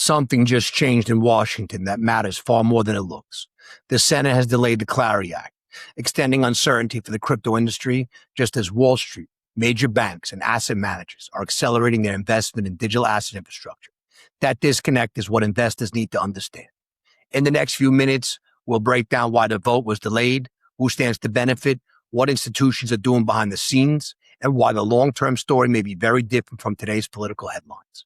Something just changed in Washington that matters far more than it looks. The Senate has delayed the Clarity Act, extending uncertainty for the crypto industry, just as Wall Street, major banks, and asset managers are accelerating their investment in digital asset infrastructure. That disconnect is what investors need to understand. In the next few minutes, we'll break down why the vote was delayed, who stands to benefit, what institutions are doing behind the scenes, and why the long-term story may be very different from today's political headlines.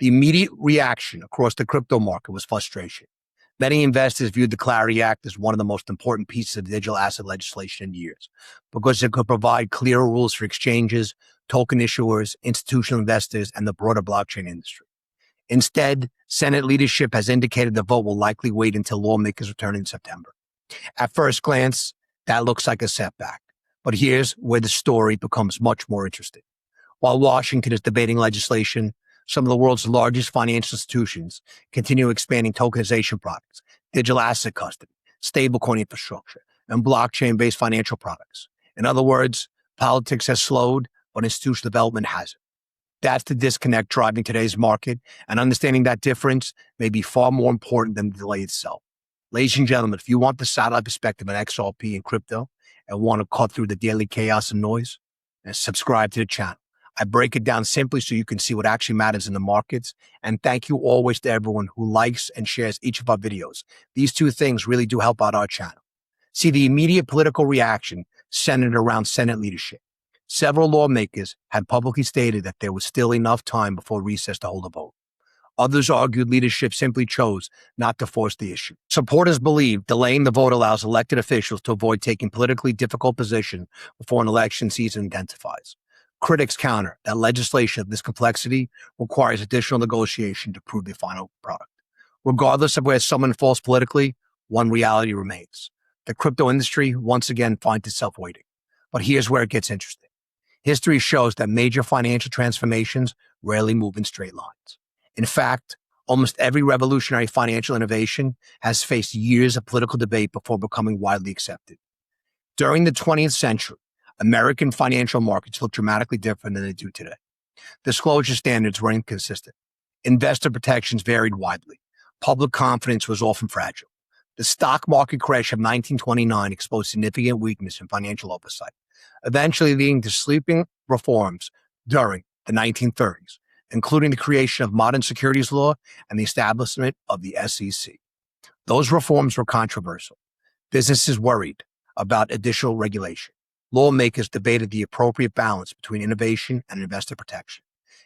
The immediate reaction across the crypto market was frustration. Many investors viewed the Clarity Act as one of the most important pieces of digital asset legislation in years because it could provide clearer rules for exchanges, token issuers, institutional investors, and the broader blockchain industry. Instead, Senate leadership has indicated the vote will likely wait until lawmakers return in September. At first glance, that looks like a setback. But here's where the story becomes much more interesting. While Washington is debating legislation, some of the world's largest financial institutions continue expanding tokenization products, digital asset custody, stablecoin infrastructure, and blockchain-based financial products. In other words, politics has slowed, but institutional development hasn't. That's the disconnect driving today's market, and understanding that difference may be far more important than the delay itself. Ladies and gentlemen, if you want the satellite perspective on XRP and crypto and want to cut through the daily chaos and noise, then subscribe to the channel. I break it down simply so you can see what actually matters in the markets. And thank you always to everyone who likes and shares each of our videos. These two things really do help out our channel. See, the immediate political reaction centered around Senate leadership. Several lawmakers had publicly stated that there was still enough time before recess to hold a vote. Others argued leadership simply chose not to force the issue. Supporters believe delaying the vote allows elected officials to avoid taking politically difficult position before an election season intensifies. Critics counter that legislation of this complexity requires additional negotiation to prove the final product. Regardless of where someone falls politically, one reality remains. The crypto industry once again finds itself waiting. But here's where it gets interesting. History shows that major financial transformations rarely move in straight lines. In fact, almost every revolutionary financial innovation has faced years of political debate before becoming widely accepted. During the 20th century, American financial markets look dramatically different than they do today. Disclosure standards were inconsistent. Investor protections varied widely. Public confidence was often fragile. The stock market crash of 1929 exposed significant weakness in financial oversight, eventually leading to sweeping reforms during the 1930s, including the creation of modern securities law and the establishment of the SEC. Those reforms were controversial. Businesses worried about additional regulation. Lawmakers debated the appropriate balance between innovation and investor protection.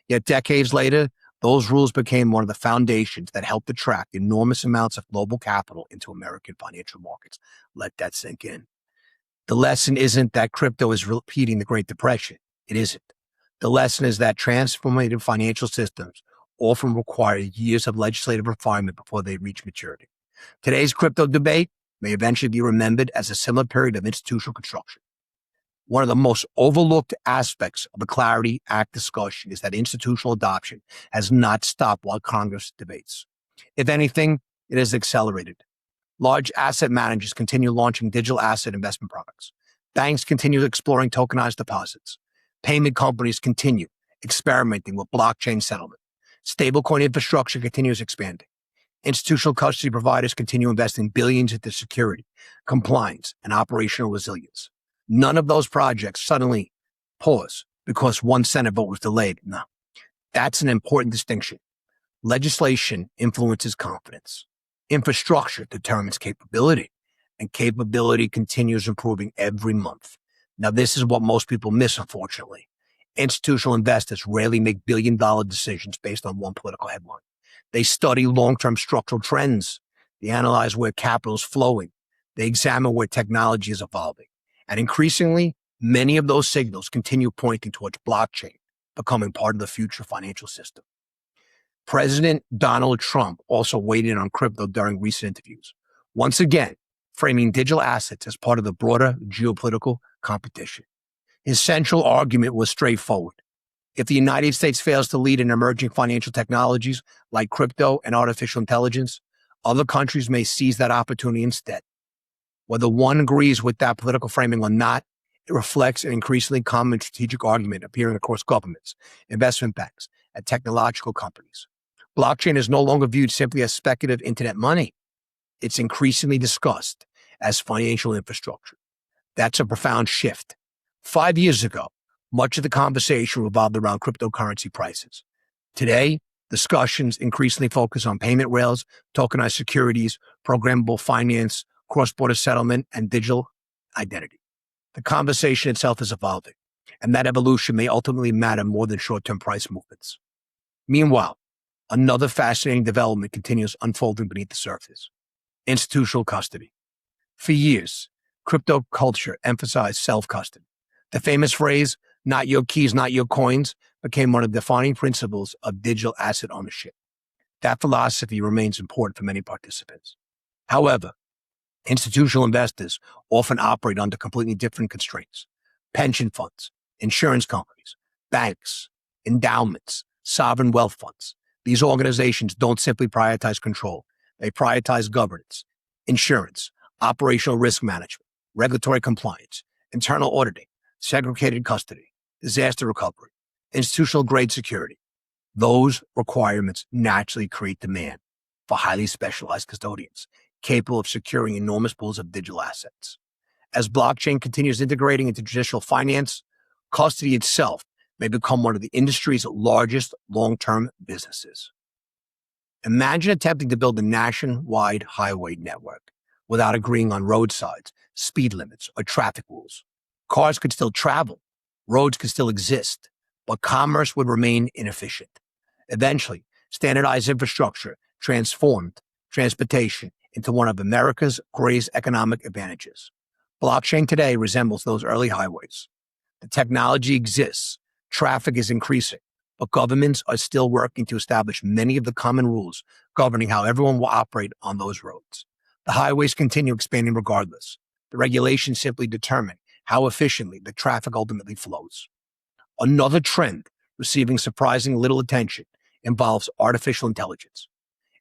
Yet decades later, those rules became one of the foundations that helped attract enormous amounts of global capital into American financial markets. Let that sink in. The lesson isn't that crypto is repeating the Great Depression. It isn't. The lesson is that transformative financial systems often require years of legislative refinement before they reach maturity. Today's crypto debate may eventually be remembered as a similar period of institutional construction. One of the most overlooked aspects of the Clarity Act discussion is that institutional adoption has not stopped while Congress debates. If anything, it has accelerated. Large asset managers continue launching digital asset investment products. Banks continue exploring tokenized deposits. Payment companies continue experimenting with blockchain settlement. Stablecoin infrastructure continues expanding. Institutional custody providers continue investing billions into security, compliance, and operational resilience. None of those projects suddenly pause because one Senate vote was delayed. No, that's an important distinction. Legislation influences confidence. Infrastructure determines capability, and capability continues improving every month. Now, this is what most people miss, unfortunately. Institutional investors rarely make billion-dollar decisions based on one political headline. They study long-term structural trends. They analyze where capital is flowing. They examine where technology is evolving. And increasingly, many of those signals continue pointing towards blockchain becoming part of the future financial system. President Donald Trump also weighed in on crypto during recent interviews, once again framing digital assets as part of the broader geopolitical competition. His central argument was straightforward. If the United States fails to lead in emerging financial technologies like crypto and artificial intelligence, other countries may seize that opportunity instead. Whether one agrees with that political framing or not, it reflects an increasingly common strategic argument appearing across governments, investment banks, and technological companies. Blockchain is no longer viewed simply as speculative internet money. It's increasingly discussed as financial infrastructure. That's a profound shift. 5 years ago, much of the conversation revolved around cryptocurrency prices. Today, discussions increasingly focus on payment rails, tokenized securities, programmable finance, cross-border settlement, and digital identity. The conversation itself is evolving, and that evolution may ultimately matter more than short-term price movements. Meanwhile, another fascinating development continues unfolding beneath the surface: institutional custody. For years, crypto culture emphasized self-custody. The famous phrase, "not your keys, not your coins," became one of the defining principles of digital asset ownership. That philosophy remains important for many participants. However, institutional investors often operate under completely different constraints. Pension funds, insurance companies, banks, endowments, sovereign wealth funds. These organizations don't simply prioritize control. They prioritize governance, insurance, operational risk management, regulatory compliance, internal auditing, segregated custody, disaster recovery, institutional grade security. Those requirements naturally create demand for highly specialized custodians capable of securing enormous pools of digital assets. As blockchain continues integrating into traditional finance, custody itself may become one of the industry's largest long-term businesses. Imagine attempting to build a nationwide highway network without agreeing on roadsides, speed limits, or traffic rules. Cars could still travel, roads could still exist, but commerce would remain inefficient. Eventually, standardized infrastructure transformed transportation into one of America's greatest economic advantages. Blockchain today resembles those early highways. The technology exists, traffic is increasing, but governments are still working to establish many of the common rules governing how everyone will operate on those roads. The highways continue expanding regardless. The regulations simply determine how efficiently the traffic ultimately flows. Another trend receiving surprisingly little attention involves artificial intelligence.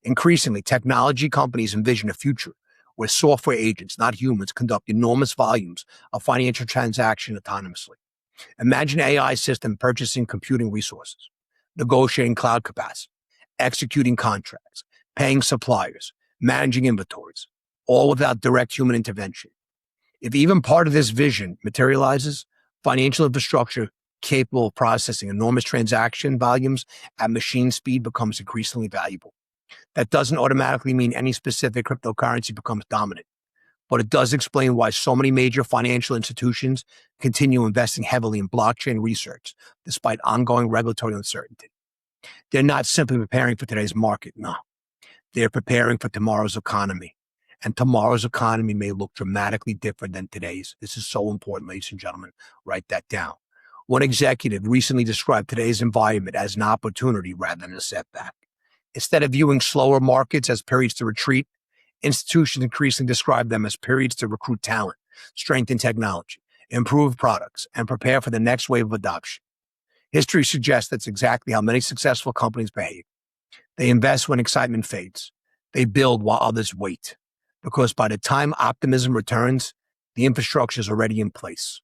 Increasingly, technology companies envision a future where software agents, not humans, conduct enormous volumes of financial transactions autonomously. Imagine an AI system purchasing computing resources, negotiating cloud capacity, executing contracts, paying suppliers, managing inventories, all without direct human intervention. If even part of this vision materializes, financial infrastructure capable of processing enormous transaction volumes at machine speed becomes increasingly valuable. That doesn't automatically mean any specific cryptocurrency becomes dominant, but it does explain why so many major financial institutions continue investing heavily in blockchain research despite ongoing regulatory uncertainty. They're not simply preparing for today's market, no. They're preparing for tomorrow's economy. And tomorrow's economy may look dramatically different than today's. This is so important, ladies and gentlemen. Write that down. One executive recently described today's environment as an opportunity rather than a setback. Instead of viewing slower markets as periods to retreat, institutions increasingly describe them as periods to recruit talent, strengthen technology, improve products, and prepare for the next wave of adoption. History suggests that's exactly how many successful companies behave. They invest when excitement fades. They build while others wait. Because by the time optimism returns, the infrastructure is already in place.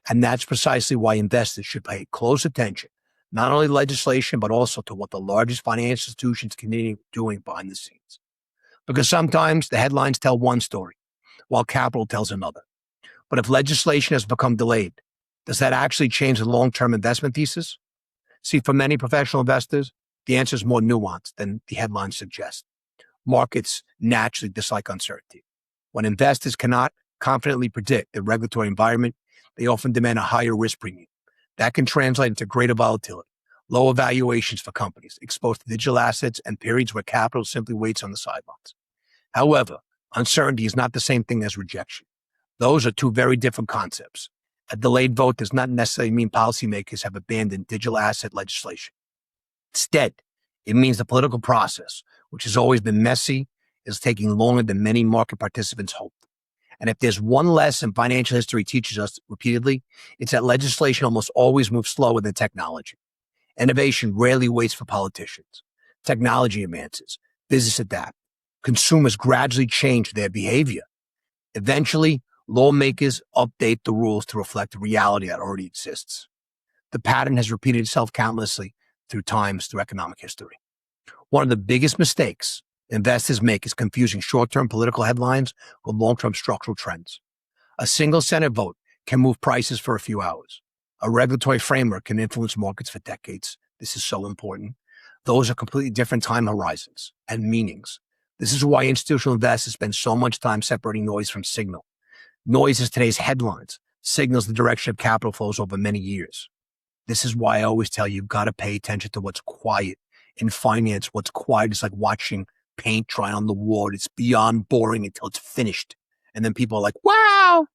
And that's precisely why investors should pay close attention, not only to legislation, but also to what the largest financial institutions continue doing behind the scenes. Because sometimes the headlines tell one story, while capital tells another. But if legislation has become delayed, does that actually change the long-term investment thesis? See, for many professional investors, the answer is more nuanced than the headlines suggest. Markets naturally dislike uncertainty. When investors cannot confidently predict the regulatory environment, they often demand a higher risk premium. That can translate into greater volatility, lower valuations for companies exposed to digital assets, and periods where capital simply waits on the sidelines. However, uncertainty is not the same thing as rejection. Those are two very different concepts. A delayed vote does not necessarily mean policymakers have abandoned digital asset legislation. Instead, it means the political process, which has always been messy, is taking longer than many market participants hoped. And if there's one lesson financial history teaches us repeatedly, it's that legislation almost always moves slower than technology. Innovation rarely waits for politicians. Technology advances, business adapt, consumers gradually change their behavior. Eventually, lawmakers update the rules to reflect the reality that already exists. The pattern has repeated itself countlessly through economic history. One of the biggest mistakes investors make is confusing short-term political headlines with long-term structural trends. A single Senate vote can move prices for a few hours. A regulatory framework can influence markets for decades. This is so important. Those are completely different time horizons and meanings. This is why institutional investors spend so much time separating noise from signal. Noise is today's headlines, signals the direction of capital flows over many years. This is why I always tell you, you've got to pay attention to what's quiet. In finance, what's quiet is like watching paint dry on the wall. It's beyond boring until it's finished. And then people are like, wow.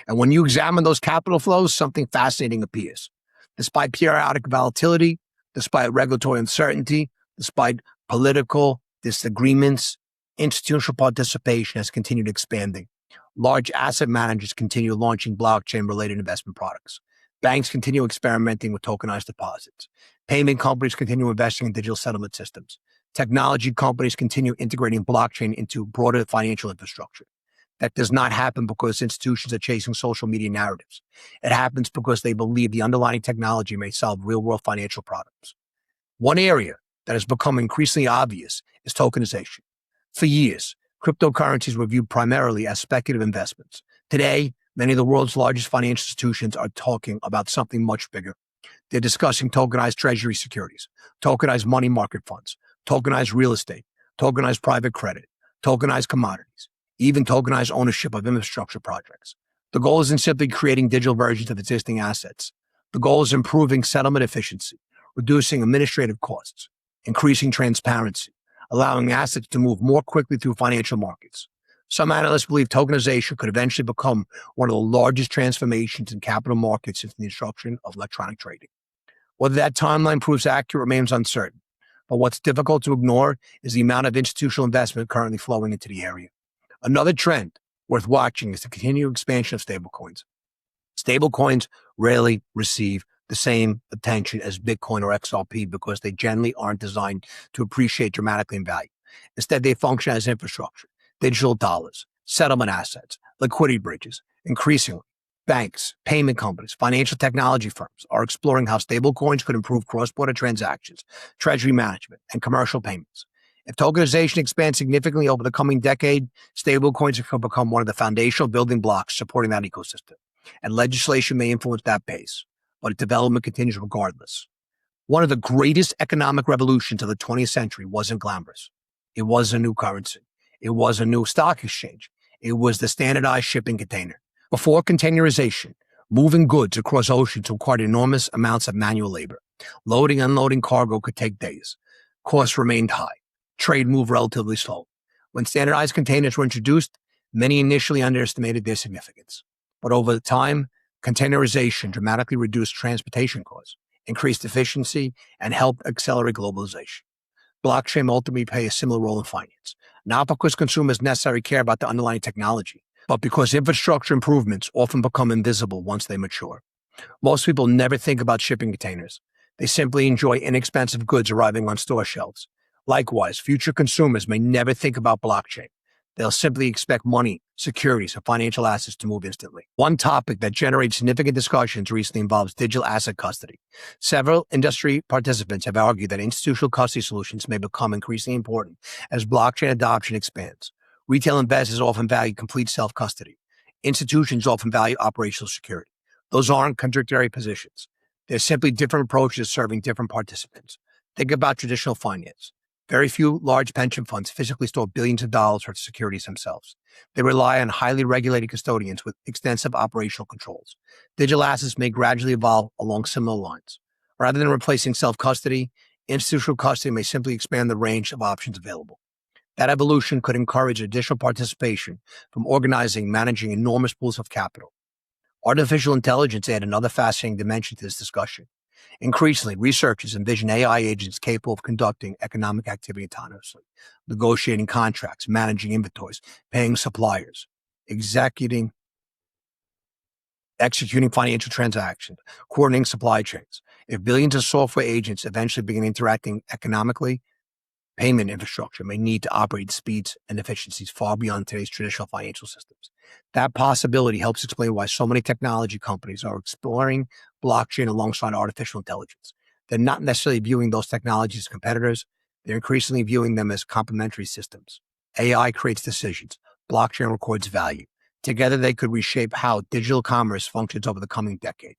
And when you examine those capital flows, something fascinating appears. Despite periodic volatility, despite regulatory uncertainty, despite political disagreements, institutional participation has continued expanding. Large asset managers continue launching blockchain-related investment products. Banks continue experimenting with tokenized deposits. Payment companies continue investing in digital settlement systems. Technology companies continue integrating blockchain into broader financial infrastructure. That does not happen because institutions are chasing social media narratives. It happens because they believe the underlying technology may solve real-world financial problems. One area that has become increasingly obvious is tokenization. For years, cryptocurrencies were viewed primarily as speculative investments. Today, many of the world's largest financial institutions are talking about something much bigger. They're discussing tokenized treasury securities, tokenized money market funds, tokenized real estate, tokenized private credit, tokenized commodities, even tokenized ownership of infrastructure projects. The goal isn't simply creating digital versions of existing assets. The goal is improving settlement efficiency, reducing administrative costs, increasing transparency, allowing assets to move more quickly through financial markets. Some analysts believe tokenization could eventually become one of the largest transformations in capital markets since the introduction of electronic trading. Whether that timeline proves accurate remains uncertain, but what's difficult to ignore is the amount of institutional investment currently flowing into the area. Another trend worth watching is the continued expansion of stablecoins. Stablecoins rarely receive the same attention as Bitcoin or XRP because they generally aren't designed to appreciate dramatically in value. Instead, they function as infrastructure, digital dollars, settlement assets, liquidity bridges. Increasingly, banks, payment companies, financial technology firms are exploring how stablecoins could improve cross-border transactions, treasury management, and commercial payments. If tokenization expands significantly over the coming decade, stablecoins could become one of the foundational building blocks supporting that ecosystem, and legislation may influence that pace, but development continues regardless. One of the greatest economic revolutions of the 20th century wasn't glamorous. It was a new currency. It was a new stock exchange. It was the standardized shipping container. Before containerization, moving goods across oceans required enormous amounts of manual labor. Loading and unloading cargo could take days. Costs remained high. Trade moved relatively slow. When standardized containers were introduced, many initially underestimated their significance. But over time, containerization dramatically reduced transportation costs, increased efficiency, and helped accelerate globalization. Blockchain ultimately play a similar role in finance, not because consumers necessarily care about the underlying technology, but because infrastructure improvements often become invisible once they mature. Most people never think about shipping containers. They simply enjoy inexpensive goods arriving on store shelves. Likewise, future consumers may never think about blockchain. They'll simply expect money, securities, and financial assets to move instantly. One topic that generates significant discussions recently involves digital asset custody. Several industry participants have argued that institutional custody solutions may become increasingly important as blockchain adoption expands. Retail investors often value complete self-custody. Institutions often value operational security. Those aren't contradictory positions. They're simply different approaches serving different participants. Think about traditional finance. Very few large pension funds physically store billions of dollars worth of securities themselves. They rely on highly regulated custodians with extensive operational controls. Digital assets may gradually evolve along similar lines. Rather than replacing self-custody, institutional custody may simply expand the range of options available. That evolution could encourage additional participation from organizing and managing enormous pools of capital. Artificial intelligence adds another fascinating dimension to this discussion. Increasingly, researchers envision AI agents capable of conducting economic activity autonomously, negotiating contracts, managing inventories, paying suppliers, executing financial transactions, coordinating supply chains. If billions of software agents eventually begin interacting economically, payment infrastructure may need to operate at speeds and efficiencies far beyond today's traditional financial systems. That possibility helps explain why so many technology companies are exploring blockchain alongside artificial intelligence. They're not necessarily viewing those technologies as competitors. They're increasingly viewing them as complementary systems. AI creates decisions. Blockchain records value. Together, they could reshape how digital commerce functions over the coming decade.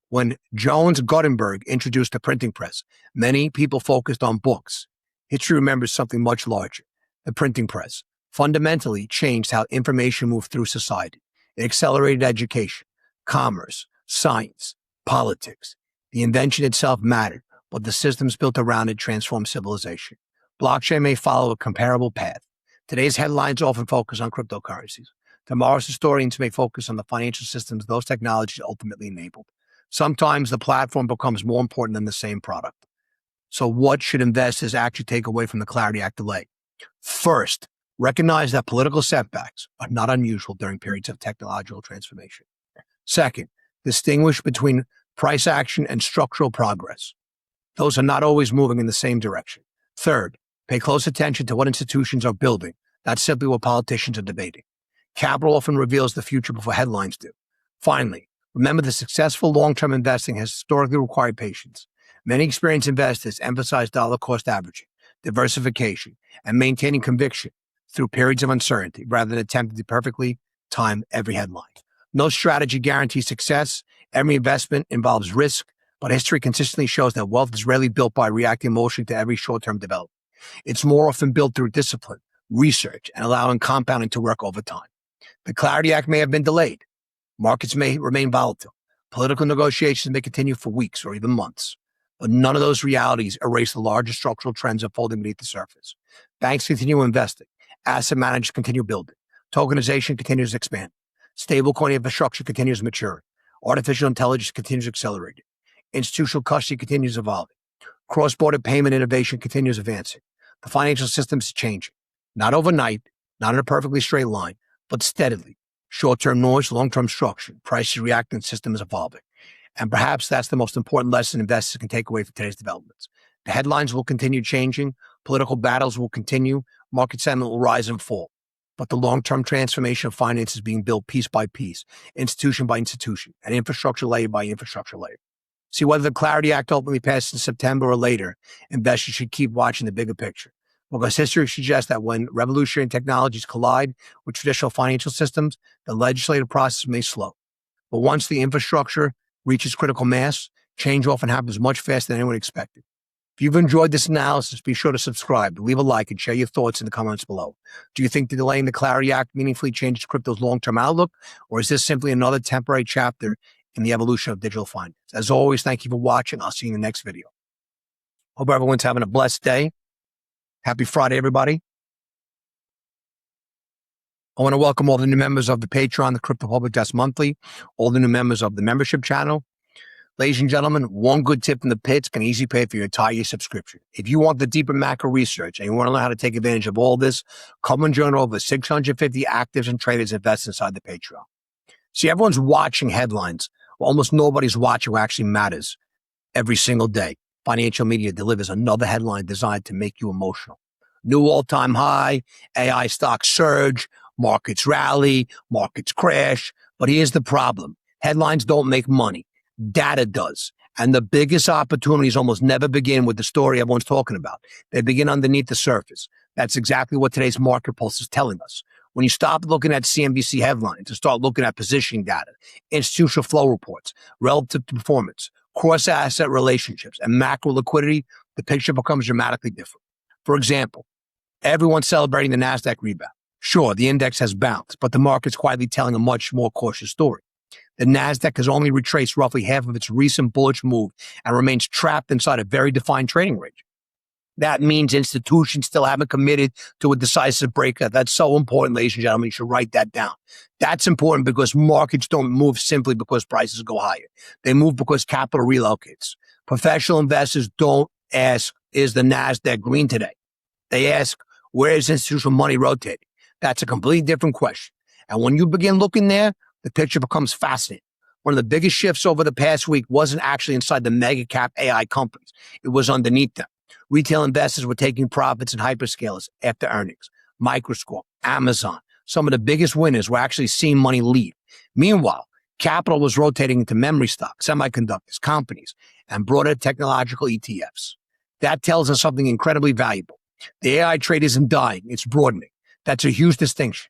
When Jones Gutenberg introduced the printing press, many people focused on books. History remembers something much larger. The printing press fundamentally changed how information moved through society. It accelerated education, commerce, science, politics. The invention itself mattered, but the systems built around it transformed civilization. Blockchain may follow a comparable path. Today's headlines often focus on cryptocurrencies. Tomorrow's historians may focus on the financial systems those technologies ultimately enabled. Sometimes the platform becomes more important than the same product. So what should investors actually take away from the Clarity Act delay? First, recognize that political setbacks are not unusual during periods of technological transformation. Second, distinguish between price action and structural progress. Those are not always moving in the same direction. Third, pay close attention to what institutions are building, not simply what politicians are debating. Capital often reveals the future before headlines do. Finally, remember that successful long-term investing has historically required patience. Many experienced investors emphasize dollar cost averaging, diversification, and maintaining conviction through periods of uncertainty rather than attempting to perfectly time every headline. No strategy guarantees success. Every investment involves risk, but history consistently shows that wealth is rarely built by reacting emotionally to every short-term development. It's more often built through discipline, research, and allowing compounding to work over time. The Clarity Act may have been delayed. Markets may remain volatile. Political negotiations may continue for weeks or even months. But none of those realities erase the larger structural trends unfolding beneath the surface. Banks continue investing. Asset managers continue building. Tokenization continues expanding. Stablecoin infrastructure continues maturing. Artificial intelligence continues accelerating. Institutional custody continues evolving. Cross-border payment innovation continues advancing. The financial system is changing. Not overnight, not in a perfectly straight line, but steadily. Short-term noise, long-term structure. Prices react and systems evolving. And perhaps that's the most important lesson investors can take away from today's developments. The headlines will continue changing. Political battles will continue. Market sentiment will rise and fall. But the long-term transformation of finance is being built piece by piece, institution by institution, and infrastructure layer by infrastructure layer. See, whether the Clarity Act ultimately passes in September or later, investors should keep watching the bigger picture. Because history suggests that when revolutionary technologies collide with traditional financial systems, the legislative process may slow. But once the infrastructure reaches critical mass, change often happens much faster than anyone expected. If you've enjoyed this analysis, be sure to subscribe, leave a like, and share your thoughts in the comments below. Do you think the delay in the Clarity Act meaningfully changes crypto's long-term outlook, or is this simply another temporary chapter in the evolution of digital finance? As always, thank you for watching. I'll see you in the next video. Hope everyone's having a blessed day. Happy Friday, everybody. I want to welcome all the new members of the Patreon, the Crypto Public Desk Monthly, all the new members of the membership channel. Ladies and gentlemen, one good tip from the pits can easily pay for your entire year subscription. If you want the deeper macro research and you want to learn how to take advantage of all this, come and join over 650 actives and traders invest inside the Patreon. See, everyone's watching headlines. Well, almost nobody's watching what actually matters. Every single day, financial media delivers another headline designed to make you emotional. New all-time high, AI stocks surge, markets rally, markets crash. But here's the problem. Headlines don't make money. Data does. And the biggest opportunities almost never begin with the story everyone's talking about. They begin underneath the surface. That's exactly what today's market pulse is telling us. When you stop looking at CNBC headlines and start looking at positioning data, institutional flow reports, relative performance, cross-asset relationships, and macro liquidity, the picture becomes dramatically different. For example, everyone's celebrating the NASDAQ rebound. Sure, the index has bounced, but the market's quietly telling a much more cautious story. The NASDAQ has only retraced roughly half of its recent bullish move and remains trapped inside a very defined trading range. That means institutions still haven't committed to a decisive breakout. That's so important, ladies and gentlemen. You should write that down. That's important because markets don't move simply because prices go higher. They move because capital relocates. Professional investors don't ask, is the NASDAQ green today? They ask, where is institutional money rotating? That's a completely different question. And when you begin looking there, the picture becomes fascinating. One of the biggest shifts over the past week wasn't actually inside the mega cap AI companies. It was underneath them. Retail investors were taking profits in hyperscalers after earnings. Microsoft, Amazon, some of the biggest winners were actually seeing money leave. Meanwhile, capital was rotating into memory stocks, semiconductors, companies, and broader technological ETFs. That tells us something incredibly valuable. The AI trade isn't dying, it's broadening. That's a huge distinction.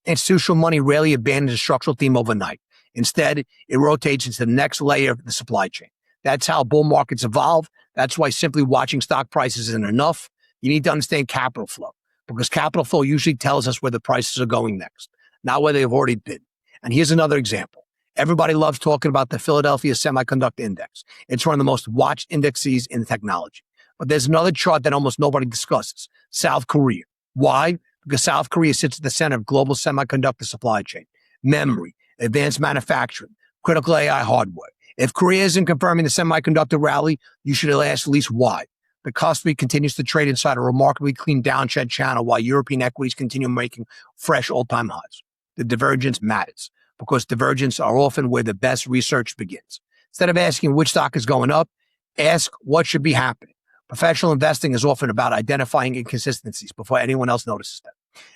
Institutional money rarely abandons a structural theme overnight. Instead, it rotates into the next layer of the supply chain. That's how bull markets evolve. That's why simply watching stock prices isn't enough. You need to understand capital flow, because capital flow usually tells us where the prices are going next, not where they've already been. And here's another example. Everybody loves talking about the Philadelphia Semiconductor Index. It's one of the most watched indexes in technology. But there's another chart that almost nobody discusses: South Korea. Why? Because South Korea sits at the center of global semiconductor supply chain, memory, advanced manufacturing, critical AI hardware. If Korea isn't confirming the semiconductor rally, you should ask at least why. The Kospi continues to trade inside a remarkably clean downtrend channel while European equities continue making fresh all-time highs. The divergence matters because divergence are often where the best research begins. Instead of asking which stock is going up, ask what should be happening. Professional investing is often about identifying inconsistencies before anyone else notices them.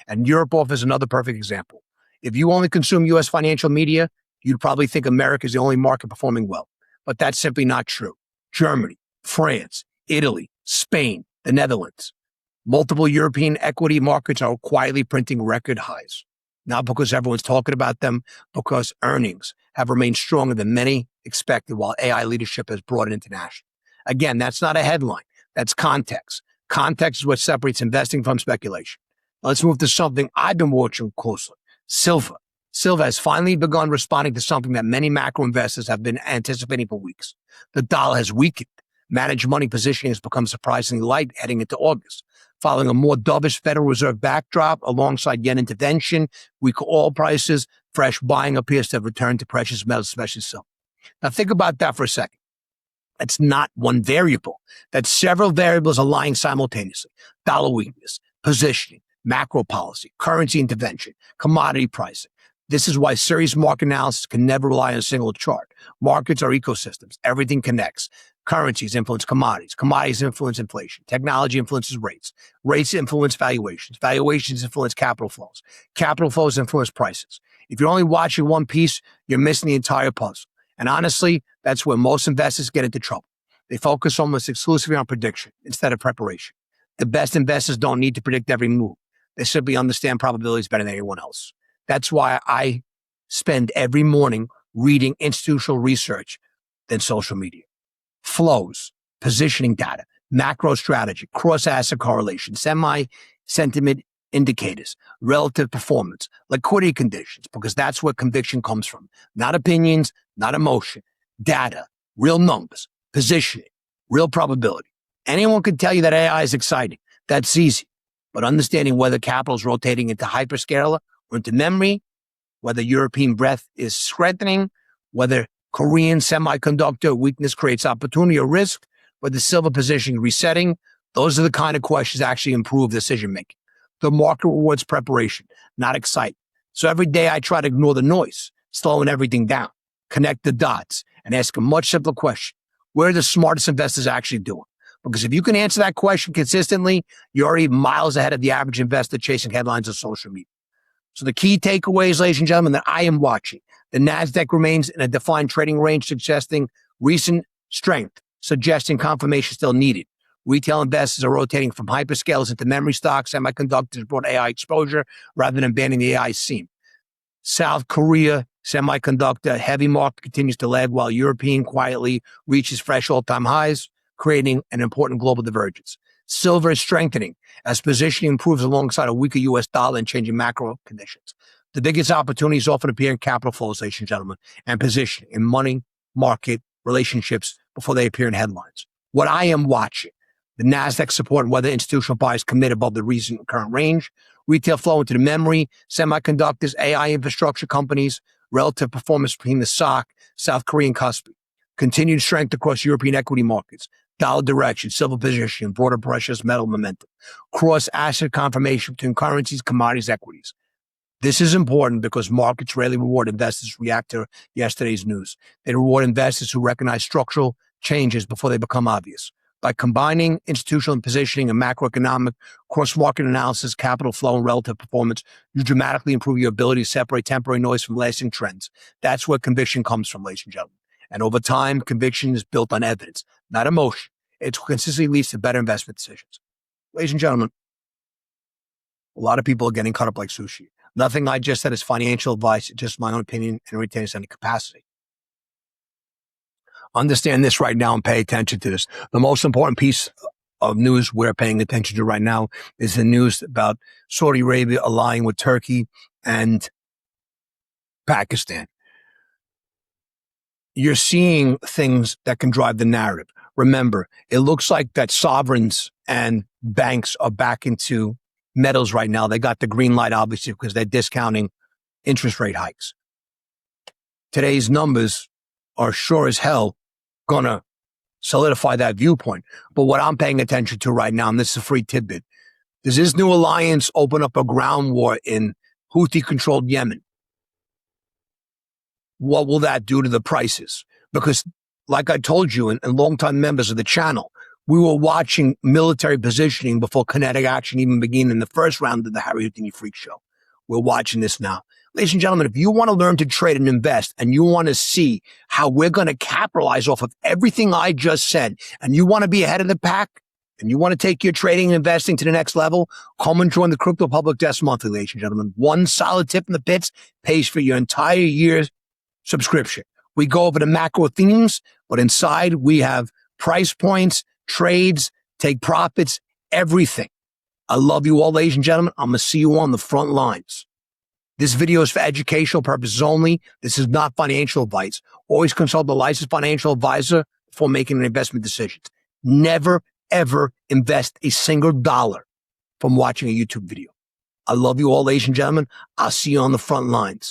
And Europe offers another perfect example. If you only consume U.S. financial media, you'd probably think America is the only market performing well. But that's simply not true. Germany, France, Italy, Spain, the Netherlands. Multiple European equity markets are quietly printing record highs. Not because everyone's talking about them, because earnings have remained stronger than many expected while AI leadership has brought it international. Again, that's not a headline. That's context. Context is what separates investing from speculation. Let's move to something I've been watching closely. Silver. Silver has finally begun responding to something that many macro investors have been anticipating for weeks. The dollar has weakened. Managed money positioning has become surprisingly light heading into August. Following a more dovish Federal Reserve backdrop alongside yen intervention, weaker oil prices, fresh buying appears to have returned to precious metals, especially silver. Now think about that for a second. That's not one variable. That's several variables aligning simultaneously. Dollar weakness, positioning, macro policy, currency intervention, commodity pricing. This is why serious market analysis can never rely on a single chart. Markets are ecosystems. Everything connects. Currencies influence commodities. Commodities influence inflation. Technology influences rates. Rates influence valuations. Valuations influence capital flows. Capital flows influence prices. If you're only watching one piece, you're missing the entire puzzle. And honestly, that's where most investors get into trouble. They focus almost exclusively on prediction instead of preparation. The best investors don't need to predict every move. They simply understand probabilities better than anyone else. That's why I spend every morning reading institutional research than social media. Flows, positioning data, macro strategy, cross-asset correlation, semi-sentiment indicators, relative performance, liquidity conditions, because that's where conviction comes from. Not opinions, not emotion, data, real numbers, positioning, real probability. Anyone can tell you that AI is exciting. That's easy. But understanding whether capital is rotating into hyperscaler or into memory, whether European breadth is strengthening, whether Korean semiconductor weakness creates opportunity or risk, whether silver positioning resetting, those are the kind of questions that actually improve decision making. The market rewards preparation, not excitement. So every day I try to ignore the noise, slowing everything down, connect the dots, and ask a much simpler question. Where are the smartest investors actually doing? Because if you can answer that question consistently, you're already miles ahead of the average investor chasing headlines on social media. So the key takeaways, ladies and gentlemen, that I am watching: the NASDAQ remains in a defined trading range, suggesting recent strength, suggesting confirmation still needed. Retail investors are rotating from hyperscalers into memory stocks, semiconductors brought AI exposure rather than abandoning the AI seam. South Korea semiconductor heavy market continues to lag while European quietly reaches fresh all-time highs, creating an important global divergence. Silver is strengthening as positioning improves alongside a weaker U.S. dollar and changing macro conditions. The biggest opportunities often appear in capital flows, ladies and gentlemen, and positioning in money, market, relationships before they appear in headlines. What I am watching: the NASDAQ support and whether institutional buyers commit above the recent current range, retail flow into the memory, semiconductors, AI infrastructure companies, relative performance between the SOC, South Korean Kospi, continued strength across European equity markets, dollar direction, silver position, broader precious metal momentum, cross-asset confirmation between currencies, commodities, equities. This is important because markets rarely reward investors who react to yesterday's news. They reward investors who recognize structural changes before they become obvious. By combining institutional positioning and macroeconomic cross-market analysis, capital flow, and relative performance, you dramatically improve your ability to separate temporary noise from lasting trends. That's where conviction comes from, ladies and gentlemen. And over time, conviction is built on evidence, not emotion. It consistently leads to better investment decisions. Ladies and gentlemen, a lot of people are getting cut up like sushi. Nothing I just said is financial advice, it's just my own opinion and retains any capacity. Understand this right now and pay attention to this. The most important piece of news we're paying attention to right now is the news about Saudi Arabia allying with Turkey and Pakistan. You're seeing things that can drive the narrative. Remember, it looks like that sovereigns and banks are back into metals right now. They got the green light, obviously, because they're discounting interest rate hikes. Today's numbers are sure as hell going to solidify that viewpoint. But what I'm paying attention to right now, and this is a free tidbit, does this new alliance open up a ground war in Houthi-controlled Yemen? What will that do to the prices? Because like I told you, and longtime members of the channel, we were watching military positioning before kinetic action even began in the first round of the Harry Houdini Freak Show. We're watching this now. Ladies and gentlemen, if you want to learn to trade and invest and you want to see how we're going to capitalize off of everything I just said, and you want to be ahead of the pack, and you want to take your trading and investing to the next level, come and join the Crypto Public Desk Monthly, ladies and gentlemen. One solid tip in the pits pays for your entire year's subscription. We go over the macro themes, but inside we have price points, trades, take profits, everything. I love you all, ladies and gentlemen. I'm going to see you on the front lines. This video is for educational purposes only. This is not financial advice. Always consult a licensed financial advisor before making an investment decision. Never, ever invest a single dollar from watching a YouTube video. I love you all, ladies and gentlemen. I'll see you on the front lines.